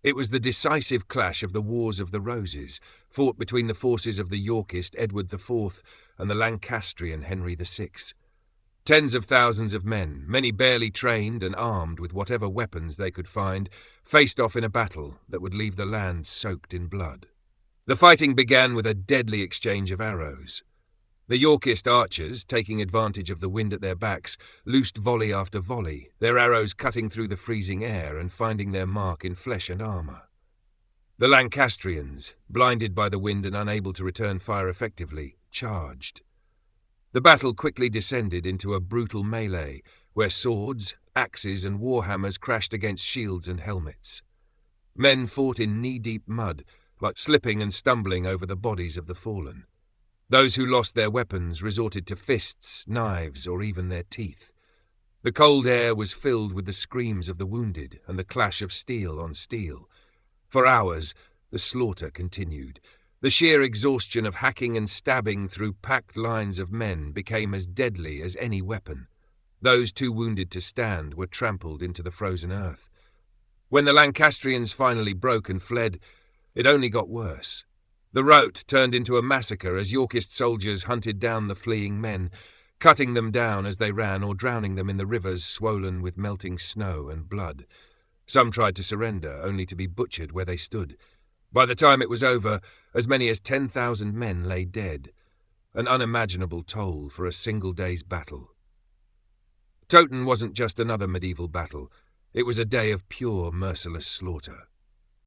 It was the decisive clash of the Wars of the Roses, fought between the forces of the Yorkist Edward IV and the Lancastrian Henry VI. Tens of thousands of men, many barely trained and armed with whatever weapons they could find, faced off in a battle that would leave the land soaked in blood. The fighting began with a deadly exchange of arrows. The Yorkist archers, taking advantage of the wind at their backs, loosed volley after volley, their arrows cutting through the freezing air and finding their mark in flesh and armour. The Lancastrians, blinded by the wind and unable to return fire effectively, charged. The battle quickly descended into a brutal melee, where swords, axes and warhammers crashed against shields and helmets. Men fought in knee-deep mud, like slipping and stumbling over the bodies of the fallen. Those who lost their weapons resorted to fists, knives, or even their teeth. The cold air was filled with the screams of the wounded and the clash of steel on steel. For hours, the slaughter continued. The sheer exhaustion of hacking and stabbing through packed lines of men became as deadly as any weapon. Those too wounded to stand were trampled into the frozen earth. When the Lancastrians finally broke and fled, it only got worse. The rout turned into a massacre as Yorkist soldiers hunted down the fleeing men, cutting them down as they ran or drowning them in the rivers swollen with melting snow and blood. Some tried to surrender, only to be butchered where they stood. By the time it was over, as many as 10,000 men lay dead, an unimaginable toll for a single day's battle. Towton wasn't just another medieval battle. It was a day of pure, merciless slaughter.